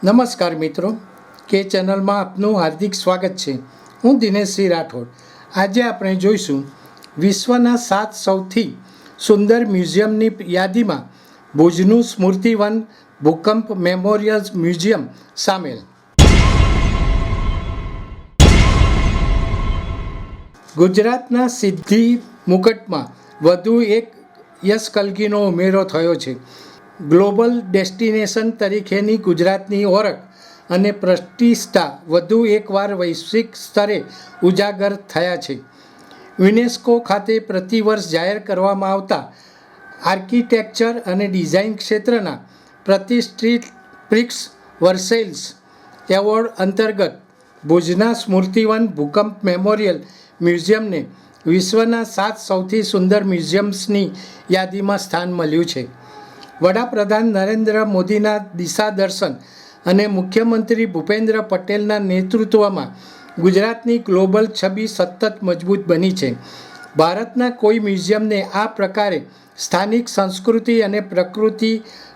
નમસ્કાર મિત્રો, કે ચેનલમાં આપનું હાર્દિક સ્વાગત છે. હું દિનેશસિંહ રાઠોડ. આજે આપણે જોઈશું વિશ્વના 7 સૌથી સુંદર મ્યુઝિયમની યાદીમાં ભુજનું સ્મૃતિવન ભૂકંપ મેમોરિયલ મ્યુઝિયમ સામેલ. ગુજરાતના સિદ્ધિ મુકટમાં વધુ એક યશકલગીનો ઉમેરો થયો છે. ગ્લોબલ ડેસ્ટિનેશન તરીકેની ગુજરાતની ઓળખ અને પ્રતિષ્ઠા વધુ એકવાર વૈશ્વિક સ્તરે ઉજાગર થયા છે. યુનેસ્કો ખાતે પ્રતિવર્ષ જાહેર કરવામાં આવતા આર્કિટેક્ચર અને ડિઝાઇન ક્ષેત્રના પ્રતિષ્ઠિત પ્રિક્સ વર્સેલ્સ એવોર્ડ અંતર્ગત ભુજના સ્મૃતિવન ભૂકંપ મેમોરિયલ મ્યુઝિયમને વિશ્વના 7 સૌથી સુંદર મ્યુઝિયમ્સની યાદીમાં સ્થાન મળ્યું છે. વડાપ્રધાન નરેન્દ્ર મોદીના દિશાદર્શન અને મુખ્યમંત્રી ભૂપેન્દ્ર પટેલના નેતૃત્વમાં ગુજરાતની ગ્લોબલ છબી સતત મજબૂત બની છે. ભારતના કોઈ મ્યુઝિયમને આ પ્રકારે સ્થાનિક સંસ્કૃતિ અને પ્રકૃતિ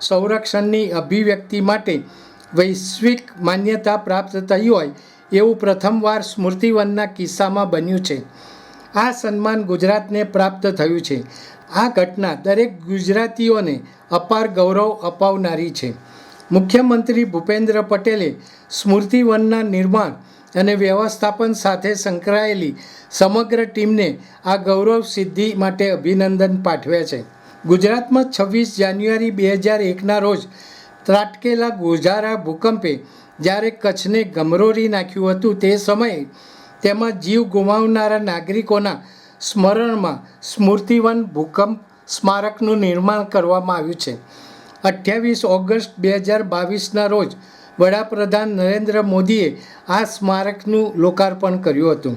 સંરક્ષણની અભિવ્યક્તિ માટે વૈશ્વિક માન્યતા પ્રાપ્ત થઈ હોય એવું પ્રથમવાર સ્મૃતિવનના કિસ્સામાં બન્યું છે. આ સન્માન ગુજરાતને પ્રાપ્ત થયું છે. આ ઘટના દરેક ગુજરાતીઓને અપાર ગૌરવ અપાવનારી છે. મુખ્યમંત્રી ભૂપેન્દ્ર પટેલે સ્મૃતિવનના નિર્માણ અને વ્યવસ્થાપન સાથે સંકળાયેલી સમગ્ર ટીમને આ ગૌરવ સિદ્ધિ માટે અભિનંદન પાઠવ્યા છે. ગુજરાતમાં 26 જાન્યુઆરી 2001ના રોજ ત્રાટકેલા ગોઝારા ભૂકંપે જ્યારે કચ્છને ગમરોરી નાખ્યું હતું, તે સમયે તેમાં જીવ ગુમાવનારા નાગરિકોના સ્મરણમાં સ્મૃતિવન ભૂકંપ સ્મારકનું નિર્માણ કરવામાં આવ્યું છે. 28 ઓગસ્ટ 2022ના રોજ વડાપ્રધાન નરેન્દ્ર મોદીએ આ સ્મારકનું લોકાર્પણ કર્યું હતું.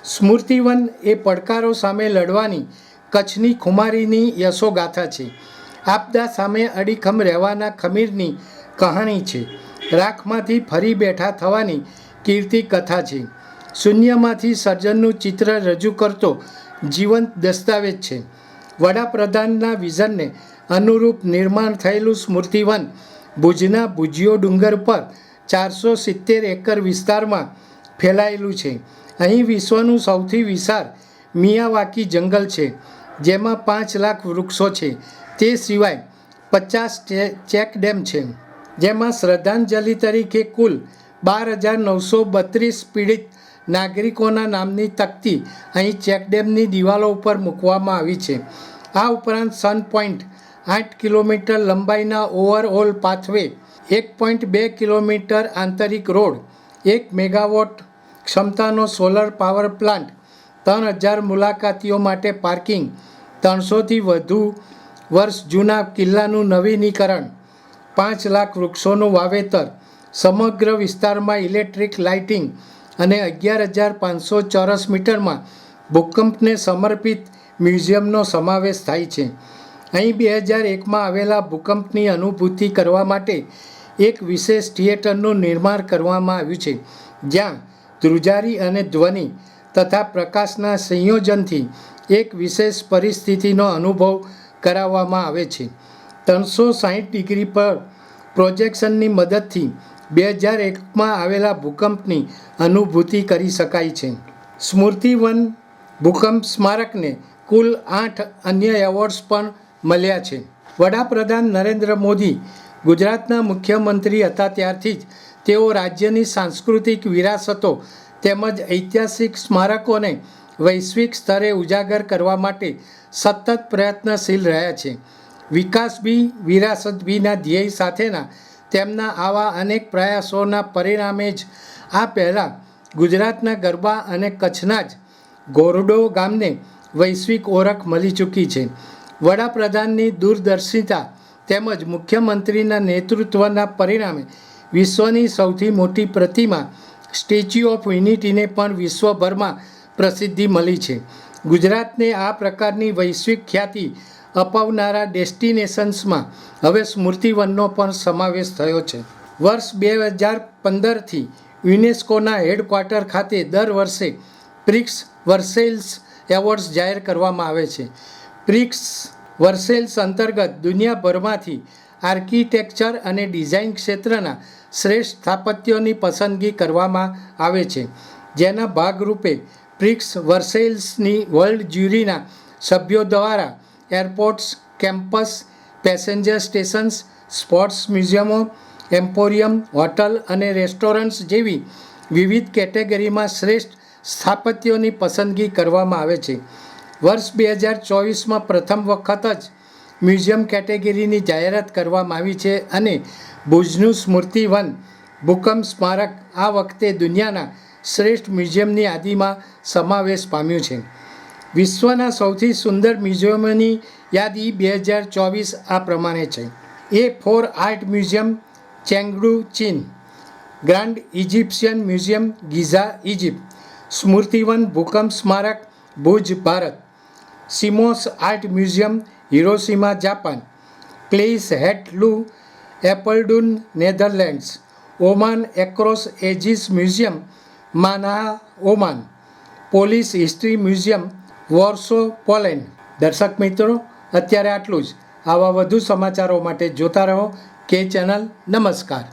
સ્મૃતિવન એ પડકારો સામે લડવાની કચ્છની ખુમારીની યશોગાથા છે. આપદા સામે અડીખમ રહેવાના ખમીરની કહાણી છે. રાખમાંથી ફરી બેઠા થવાની કીર્તિ કથા છે. શૂન્યમાંથી સર્જનનું ચિત્ર રજૂ કરતો જીવંત દસ્તાવેજ છે. વડાપ્રધાનના વિઝનને અનુરૂપ નિર્માણ થયેલું સ્મૃતિવન ભુજના ભુજિયો ડુંગર પર 470 એકર વિસ્તારમાં ફેલાયેલું છે. અહીં વિશ્વનું સૌથી વિશાળ મિયાવાકી જંગલ છે, જેમાં 5 લાખ વૃક્ષો છે. તે સિવાય 50 ચેકડેમ છે, જેમાં શ્રદ્ધાંજલિ તરીકે કુલ 12,932 પીડિત નાગરિકોના નામની તકતી અહીં ચેકડેમની દિવાલો ઉપર મૂકવામાં આવી છે. આ ઉપરાંત સન પોઈન્ટ 8 કિલોમીટર લંબાઈના ઓવરઓલ પાથવે, 1.2 કિલોમીટર આંતરિક રોડ, 1 મેગાવોટ ક્ષમતાનો સોલર પાવર પ્લાન્ટ, 3,000 મુલાકાતીઓ માટે પાર્કિંગ, 300થી વધુ વર્ષ જૂના કિલ્લાનું નવીનીકરણ, 5 લાખ વૃક્ષોનું વાવેતર, સમગ્ર વિસ્તારમાં ઇલેક્ટ્રિક લાઇટિંગ અને 11,500 ચોરસ મીટરમાં ભૂકંપને સમર્પિત મ્યુઝિયમનો સમાવેશ થાય છે. અહીં 2001માં આવેલા ભૂકંપની અનુભૂતિ કરવા માટે એક વિશેષ થિયેટરનું નિર્માણ કરવામાં આવ્યું છે, જ્યાં ધ્રુજારી અને ધ્વનિ તથા પ્રકાશના સંયોજનથી એક વિશેષ પરિસ્થિતિનો અનુભવ કરાવવામાં આવે છે. 360 ડિગ્રી પર પ્રોજેક્શનની મદદથી 2001માં આવેલા ભૂકંપની અનુભૂતિ કરી શકાય છે. સ્મૃતિવન ભૂકંપ સ્મારકને કુલ 8 અન્ય એવોર્ડ્સ પણ મળ્યા છે. વડાપ્રધાન નરેન્દ્ર મોદી ગુજરાતના મુખ્યમંત્રી હતા ત્યારથી જ તેઓ રાજ્યની સાંસ્કૃતિક વિરાસતો તેમજ ઐતિહાસિક સ્મારકોને વૈશ્વિક સ્તરે ઉજાગર કરવા માટે સતત પ્રયત્નશીલ રહ્યા છે. વિકાસ બી વિરાસત બીના ધ્યેય સાથેના તેમના આવા અનેક પ્રયાસોના પરિણામે જ આ પહેલાં ગુજરાતના ગરબા અને કચ્છના જ ઘોરડો ગામને વૈશ્વિક ઓળખ મળી ચૂકી છે. વડાપ્રધાનની દૂરદર્શિતા તેમજ મુખ્યમંત્રીના નેતૃત્વના પરિણામે વિશ્વની સૌથી મોટી પ્રતિમા સ્ટેચ્યુ ઓફ યુનિટીને પણ વિશ્વભરમાં પ્રસિદ્ધિ મળી છે. ગુજરાતને આ પ્રકારની વૈશ્વિક ખ્યાતિ અપાવનારા ડેસ્ટિનેશન્સમાં હવે સ્મૃતિવનનો પણ સમાવેશ થયો છે. વર્ષ 2015થી યુનેસ્કોના હેડક્વાર્ટર ખાતે દર વર્ષે પ્રિક્સ વર્સેલ્સ એવોર્ડ્સ જાહેર કરવામાં આવે છે. પ્રિક્સ વર્સેલ્સ અંતર્ગત દુનિયાભરમાંથી આર્કિટેક્ચર અને ડિઝાઇન ક્ષેત્રના શ્રેષ્ઠ સ્થાપત્યોની પસંદગી કરવામાં આવે છે, જેના ભાગરૂપે પ્રિક્સ વર્સેલ્સની વર્લ્ડ જ્યુરીના સભ્યો દ્વારા airports, campus, passenger stations, sports મ્યુઝિયમો, એમ્પોરિયમ, હોટલ અને રેસ્ટોરન્ટ્સ જેવી વિવિધ કેટેગરીમાં શ્રેષ્ઠ સ્થાપત્યોની પસંદગી કરવામાં આવે છે. વર્ષ 2024માં પ્રથમ વખત જ મ્યુઝિયમ કેટેગરીની જાહેરાત કરવામાં આવી છે અને ભુજનું સ્મૃતિવન ભૂકંપ સ્મારક આ વખતે દુનિયાના શ્રેષ્ઠ મ્યુઝિયમની યાદીમાં સમાવેશ પામ્યું છે. વિશ્વના સૌથી સુંદર મ્યુઝિયમોની યાદી 2024 આ પ્રમાણે છે: A4 Art Museum, Chengdu, China; Grand Egyptian Museum, Giza, Egypt; Smritivan ભૂકંપ સ્મારક, Bhuj, Bharat; Shimose Art Museum, Hiroshima, Japan; ક્લેઇસ Het Loo, Apeldoorn, Netherlands; Oman Across Ages Museum, Manah, Oman; Polish History Museum, Warsaw, Poland. દર્શક મિત્રો, અત્યારે આટલું જ. આવા વધુ સમાચારો માટે જોતા રહો કે ચેનલ. નમસ્કાર.